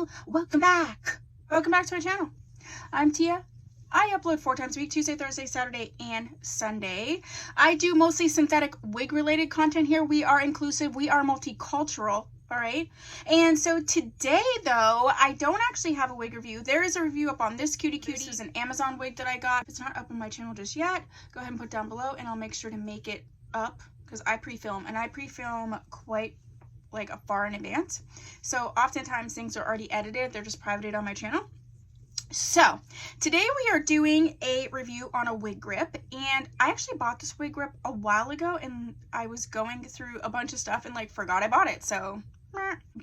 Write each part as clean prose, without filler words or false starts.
channel. Welcome back. Welcome back to my channel. I'm Tia. I upload 4 times a week, Tuesday, Thursday, Saturday, and Sunday. I do mostly synthetic wig related content here. We are inclusive. We are multicultural. All right. And so today though, I don't actually have a wig review. There is a review up on this cutie. This is an Amazon wig that I got. It's not up on my channel just yet. Go ahead and put it down below and I'll make sure to make it up because I pre-film, and I pre-film quite like a far in advance. So oftentimes things are already edited. They're just privated on my channel. So today we are doing a review on a wig grip, and I actually bought this wig grip a while ago and I was going through a bunch of stuff and like forgot I bought it. So,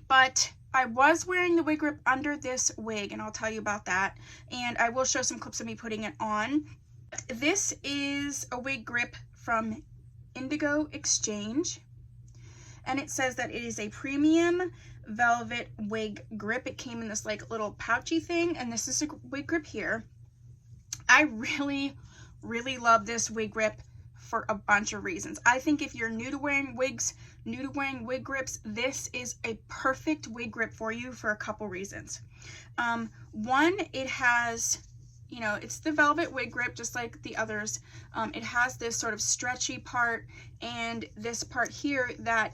but I was wearing the wig grip under this wig and I'll tell you about that. And I will show some clips of me putting it on. This is a wig grip from Indigo Exchange, and it says that it is a premium velvet wig grip. It came in this like little pouchy thing, and this is a wig grip here. I really love this wig grip for a bunch of reasons. I think if you're new to wearing wigs, new to wearing wig grips, this is a perfect wig grip for you for a couple reasons. One, it has, you know, it's the velvet wig grip just like the others. It has this sort of stretchy part and this part here that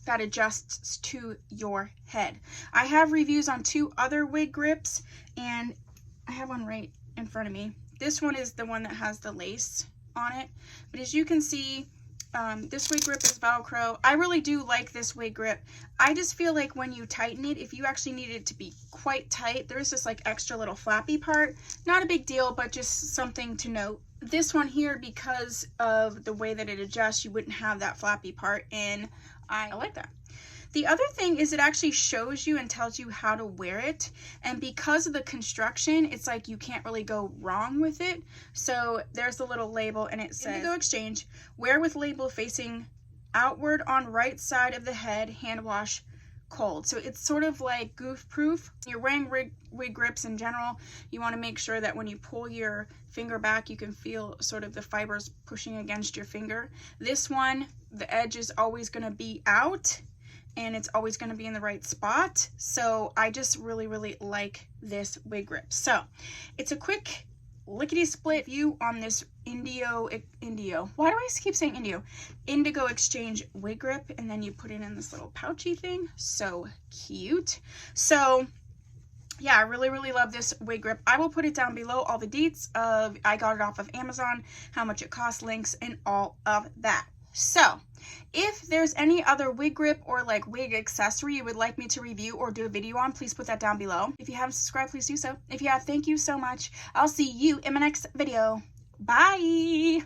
that adjusts to your head. I have reviews on 2 other wig grips, and I have one right in front of me. This one is the one that has the lace on it, but as you can see, this wig grip is Velcro. I really do like this wig grip. I just feel like when you tighten it, if you actually need it to be quite tight, there's this like extra little flappy part. Not a big deal, but just something to note. This one here, because of the way that it adjusts, you wouldn't have that flappy part, and I like that. The other thing is it actually shows you and tells you how to wear it, and because of the construction, it's like you can't really go wrong with it. So there's the little label, and it says Indigo Exchange, wear with label facing outward on right side of the head, hand wash cold. So it's sort of like goof proof. You're wearing wig grips in general, you want to make sure that when you pull your finger back, you can feel sort of the fibers pushing against your finger. This one, the edge is always going to be out and it's always going to be in the right spot. So I just really like this wig grip. So it's a quick lickety split view on this Indigo, why do I keep saying Indigo Exchange wig grip, and then you put it in this little pouchy thing. So cute. So yeah, I really love this wig grip. I will put it down below, all the deets of I got it off of Amazon, how much it costs, links, and all of that. So if there's any other wig grip or like wig accessory you would like me to review or do a video on, please put that down below. If you haven't subscribed, please do so. If you have, thank you so much. I'll see you in my next video. Bye.